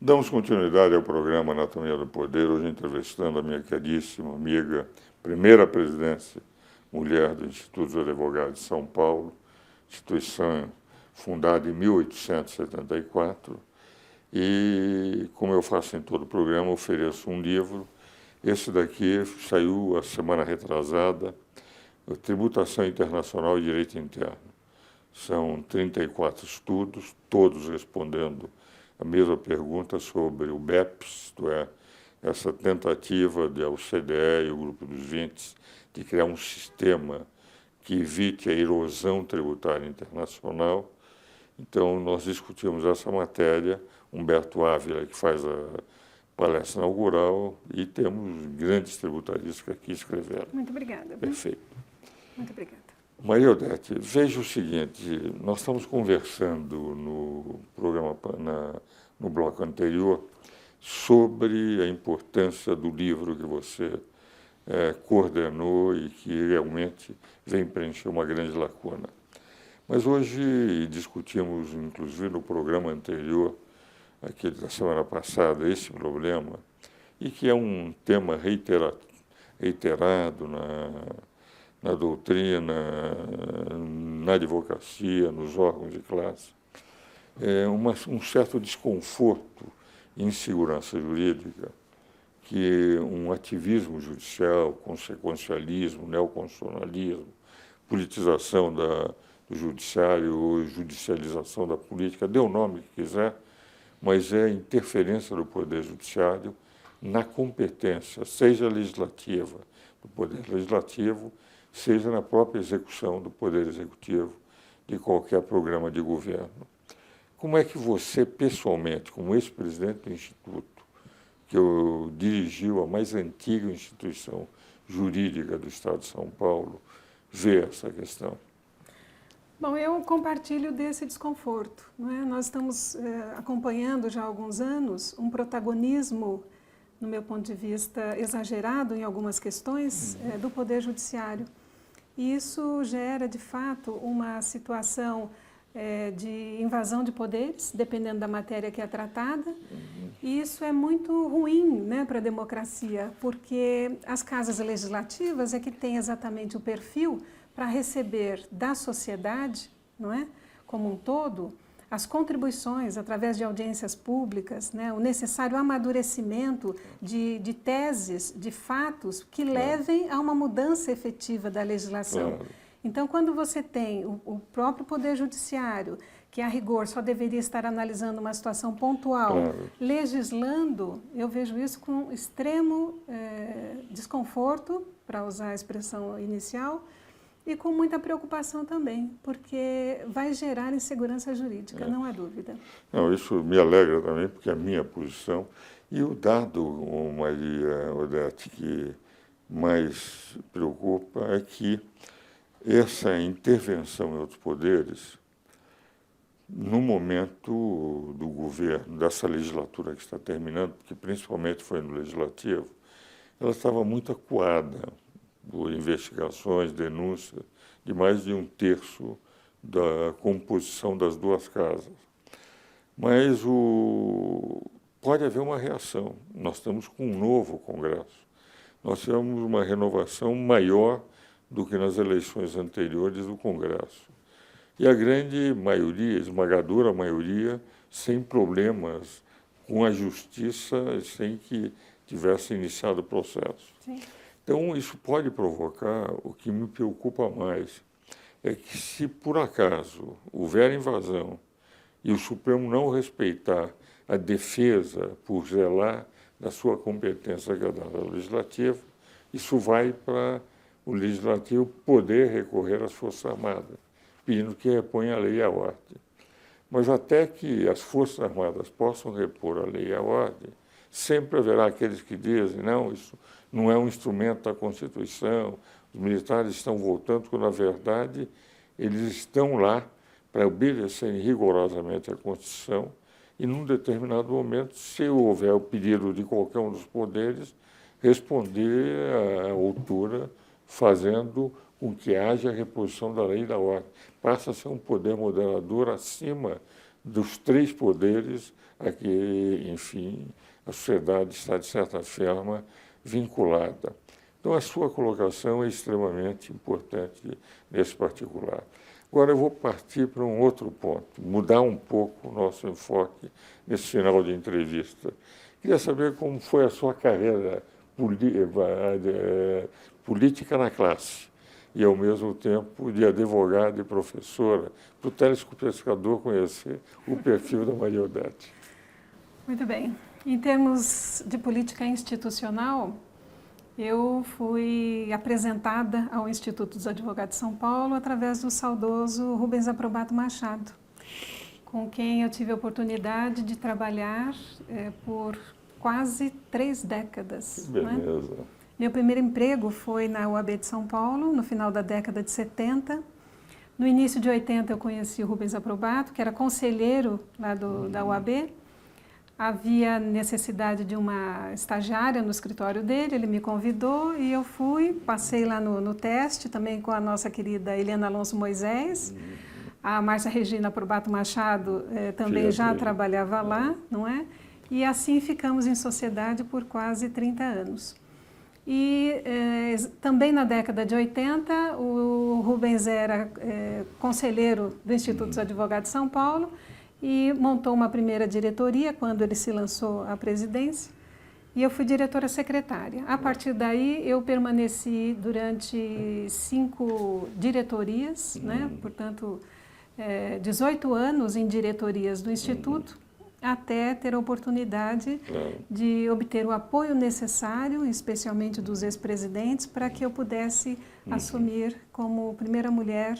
Damos continuidade ao programa Anatomia do Poder, hoje entrevistando a minha queridíssima amiga, primeira presidente mulher do Instituto dos Advogados de São Paulo, instituição fundada em 1874, e, como eu faço em todo o programa, ofereço um livro. Esse daqui saiu a semana retrasada, Tributação Internacional e Direito Interno. São 34 estudos, todos respondendo a mesma pergunta sobre o BEPS, isto é, essa tentativa da OCDE e o Grupo dos 20 de criar um sistema que evite a erosão tributária internacional. Então, nós discutimos essa matéria, Humberto Ávila, que faz a palestra inaugural, e temos grandes tributaristas que aqui escreveram. Muito obrigada. Perfeito. Muito obrigada. Maria Odete, veja o seguinte, nós estamos conversando no programa, no bloco anterior, sobre a importância do livro que você coordenou e que realmente vem preencher uma grande lacuna. Mas hoje discutimos, inclusive no programa anterior, aquele da semana passada, esse problema, e que é um tema reiterado na doutrina, na advocacia, nos órgãos de classe, um certo desconforto e insegurança jurídica que um ativismo judicial, consequencialismo, neoconstitucionalismo, politização do judiciário ou judicialização da política, dê o nome que quiser, mas é interferência do Poder Judiciário na competência, seja legislativa, do Poder Legislativo, seja na própria execução do Poder Executivo de qualquer programa de governo. Como é que você, pessoalmente, como ex-presidente do Instituto, que eu dirigiu a mais antiga instituição jurídica do Estado de São Paulo, vê essa questão? Bom, eu compartilho desse desconforto, não é? Nós estamos acompanhando já há alguns anos um protagonismo, no meu ponto de vista, exagerado em algumas questões do Poder Judiciário. E isso gera, de fato, uma situação de invasão de poderes, dependendo da matéria que é tratada. E isso é muito ruim, né, para a democracia, porque as casas legislativas é que têm exatamente o perfil para receber da sociedade, não é, como um todo, as contribuições através de audiências públicas, né, o necessário amadurecimento de teses, de fatos que levem a uma mudança efetiva da legislação. Então, quando você tem o próprio Poder Judiciário, que a rigor só deveria estar analisando uma situação pontual, legislando, eu vejo isso com extremo desconforto, para usar a expressão inicial, e com muita preocupação também, porque vai gerar insegurança jurídica, não há dúvida. Não, isso me alegra também, porque é a minha posição. E o dado, Maria Odete, que mais preocupa é que essa intervenção em outros poderes, no momento do governo, dessa legislatura que está terminando, porque principalmente foi no Legislativo, ela estava muito acuada por investigações, denúncias, de mais de 1/3 da composição das duas casas. Mas pode haver uma reação. Nós estamos com um novo Congresso. Nós tivemos uma renovação maior do que nas eleições anteriores do Congresso. E a grande maioria, esmagadora maioria, sem problemas com a justiça, sem que tivesse iniciado o processo. Sim. Então, isso pode provocar, o que me preocupa mais, é que se por acaso houver invasão e o Supremo não respeitar a defesa por zelar da sua competência que é dada ao Legislativo, isso vai para o Legislativo poder recorrer às Forças Armadas, pedindo que reponha a lei e a ordem. Mas até que as Forças Armadas possam repor a lei e a ordem, sempre haverá aqueles que dizem, não, isso não é um instrumento da Constituição, os militares estão voltando, quando, na verdade, eles estão lá para obedecerem rigorosamente à Constituição e, num determinado momento, se houver o pedido de qualquer um dos poderes, responder à altura, fazendo com que haja a reposição da lei e da ordem. Passa a ser um poder moderador acima dos três poderes a que, enfim, a sociedade está, de certa forma, vinculada. Então, a sua colocação é extremamente importante nesse particular. Agora, eu vou partir para um outro ponto, mudar um pouco o nosso enfoque nesse final de entrevista. Queria saber como foi a sua carreira política na classe e, ao mesmo tempo, de advogada e professora, para o telespectador conhecer o perfil da Maria Odete. Muito bem. Em termos de política institucional, eu fui apresentada ao Instituto dos Advogados de São Paulo através do saudoso Rubens Aprobato Machado, com quem eu tive a oportunidade de trabalhar por quase 3 décadas. Que beleza. Né? Meu primeiro emprego foi na UAB de São Paulo, no final da década de 70. No início de 80 eu conheci o Rubens Aprobato, que era conselheiro lá da UAB. Havia necessidade de uma estagiária no escritório dele, ele me convidou e eu fui, passei lá no teste, também com a nossa querida Helena Alonso Moisés. A Márcia Regina Aprobato Machado também já trabalhava lá, não é? E assim ficamos em sociedade por quase 30 anos. E também na década de 80, o Rubens era conselheiro do Instituto dos Advogados de São Paulo e montou uma primeira diretoria quando ele se lançou à presidência e eu fui diretora secretária. A partir daí eu permaneci durante 5 diretorias, né? Portanto, 18 anos em diretorias do Instituto, até ter a oportunidade de obter o apoio necessário, especialmente dos ex-presidentes, para que eu pudesse assumir como primeira mulher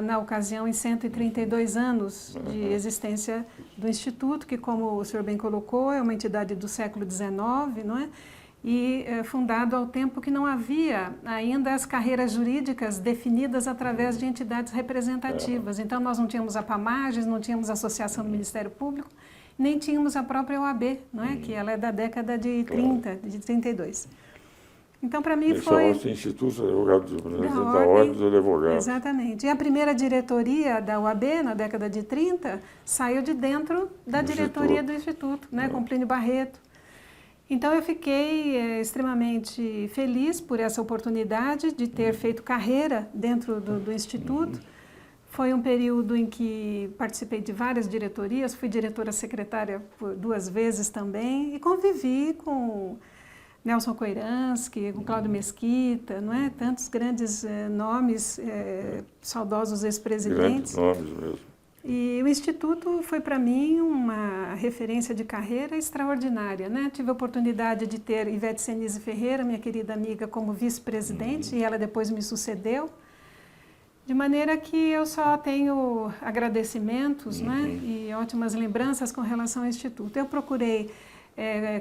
na ocasião, em 132 anos de existência do Instituto, que, como o senhor bem colocou, é uma entidade do século XIX, não é? E fundado ao tempo que não havia ainda as carreiras jurídicas definidas através de entidades representativas. Então, nós não tínhamos a PAMAGES, não tínhamos a Associação do Ministério Público, nem tínhamos a própria OAB, não é? Que ela é da década de 30, de 32. Então, para mim foi... Chamava-se Instituto dos Advogados, da Ordem dos Advogados. Exatamente. E a primeira diretoria da UAB, na década de 30, saiu de dentro da diretoria do Instituto, né, com Plínio Barreto. Então, eu fiquei extremamente feliz por essa oportunidade de ter feito carreira dentro do Instituto. Foi um período em que participei de várias diretorias, fui diretora secretária por 2 vezes também e convivi com Nelson Coiransky, com Cláudio Mesquita, não é? Tantos grandes nomes, saudosos ex-presidentes. Grandes nomes mesmo. E o Instituto foi para mim uma referência de carreira extraordinária, né? Tive a oportunidade de ter Ivete Senise Ferreira, minha querida amiga, como vice-presidente, e ela depois me sucedeu. De maneira que eu só tenho agradecimentos, né? E ótimas lembranças com relação ao Instituto. Eu procurei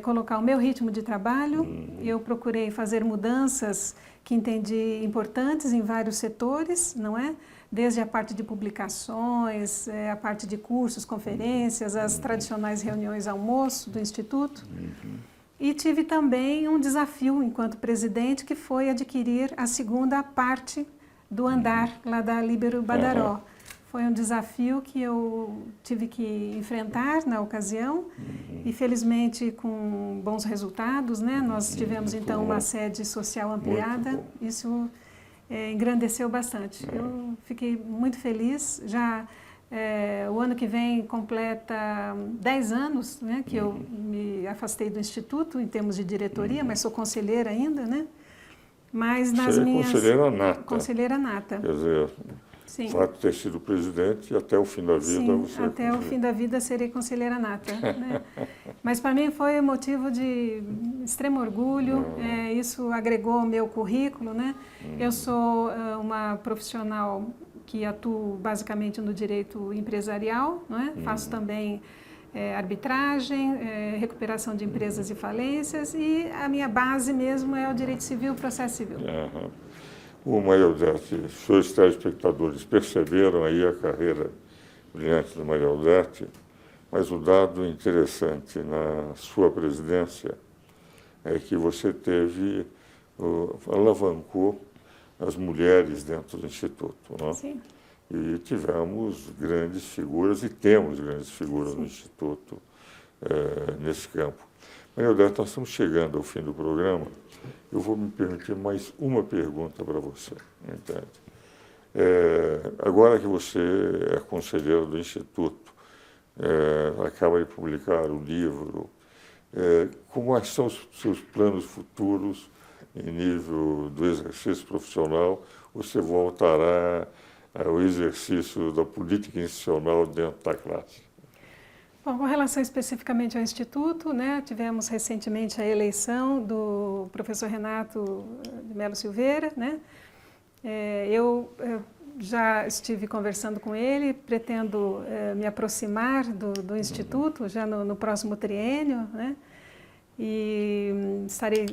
colocar o meu ritmo de trabalho, eu procurei fazer mudanças que entendi importantes em vários setores, não é? Desde a parte de publicações, a parte de cursos, conferências, as tradicionais reuniões almoço do Instituto. E tive também um desafio enquanto presidente, que foi adquirir a segunda parte do andar lá da Líbero Badaró. Foi um desafio que eu tive que enfrentar na ocasião e, felizmente, com bons resultados, né? Nós tivemos, então, uma sede social ampliada. Isso engrandeceu bastante. Eu fiquei muito feliz. Já o ano que vem completa 10 anos, né, que eu me afastei do Instituto em termos de diretoria, mas sou conselheira ainda, né? Mas nas minhas... Conselheira nata. Conselheira nata. Quer dizer... Sim. O fato de ter sido presidente e até o fim da vida... Sim, você até o fim da vida serei conselheira nata. Né? Mas para mim foi motivo de extremo orgulho, isso agregou ao meu currículo. Né? Eu sou uma profissional que atuo basicamente no direito empresarial, não é? Faço também arbitragem, recuperação de empresas e falências e a minha base mesmo é o direito civil e o processo civil. O Maria Odete, os seus telespectadores perceberam aí a carreira brilhante da Maria Odete, mas o dado interessante na sua presidência é que você alavancou as mulheres dentro do Instituto. Não? Sim. E tivemos grandes figuras, e temos grandes figuras no Instituto nesse campo. Maria Odete, nós estamos chegando ao fim do programa. Eu vou me permitir mais uma pergunta para você, entende? Agora que você é conselheiro do Instituto, acaba de publicar um livro, quais são os seus planos futuros em nível do exercício profissional? Você voltará ao exercício da política institucional dentro da classe? Bom, com relação especificamente ao Instituto, né, tivemos recentemente a eleição do professor Renato de Melo Silveira, né? Eu já estive conversando com ele, pretendo me aproximar do Instituto já no próximo triênio, né? E estarei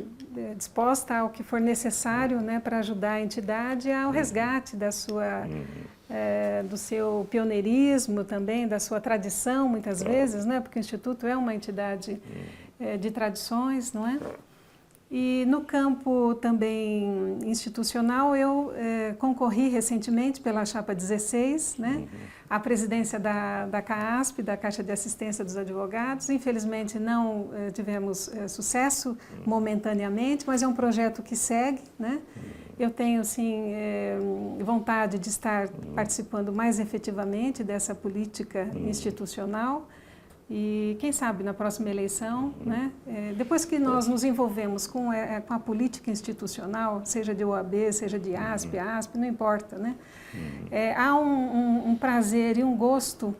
disposta ao que for necessário, né, para ajudar a entidade ao resgate da sua, do seu pioneirismo também, da sua tradição, muitas vezes, né, porque o Instituto é uma entidade de tradições, não é? E no campo também institucional, eu concorri recentemente pela Chapa 16, né, à presidência da CAASP, da Caixa de Assistência dos Advogados. Infelizmente não tivemos sucesso momentaneamente, mas é um projeto que segue, né? Eu tenho, sim, vontade de estar participando mais efetivamente dessa política institucional. E quem sabe na próxima eleição, né, depois que nós nos envolvemos com a política institucional, seja de OAB, seja de ASP, não importa, né, há um prazer e um gosto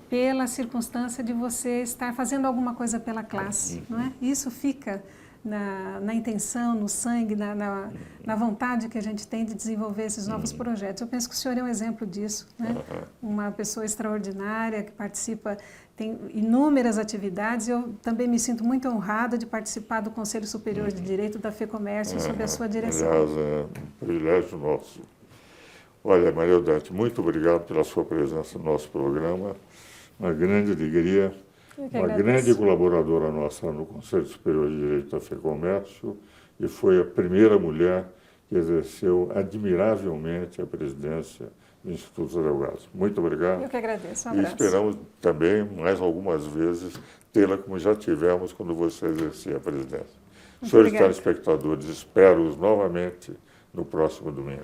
pela circunstância de você estar fazendo alguma coisa pela classe, não é? Isso fica na intenção, no sangue, na vontade que a gente tem de desenvolver esses novos projetos. Eu penso que o senhor é um exemplo disso, né? Uma pessoa extraordinária que participa, tem inúmeras atividades. Eu também me sinto muito honrada de participar do Conselho Superior de Direito da FEComércio sob a sua direção. Aliás, é um privilégio nosso. Olha, Maria Odete, muito obrigado pela sua presença no nosso programa. Uma grande alegria. Uma grande colaboradora nossa no Conselho Superior de Direito da FEComércio e foi a primeira mulher que exerceu admiravelmente a presidência do Instituto dos Advogados. Muito obrigado. Eu que agradeço. Um e abraço. esperamos também, mais algumas vezes, tê-la como já tivemos quando você exercia a presidência. Senhores telespectadores, espero-os novamente no próximo domingo.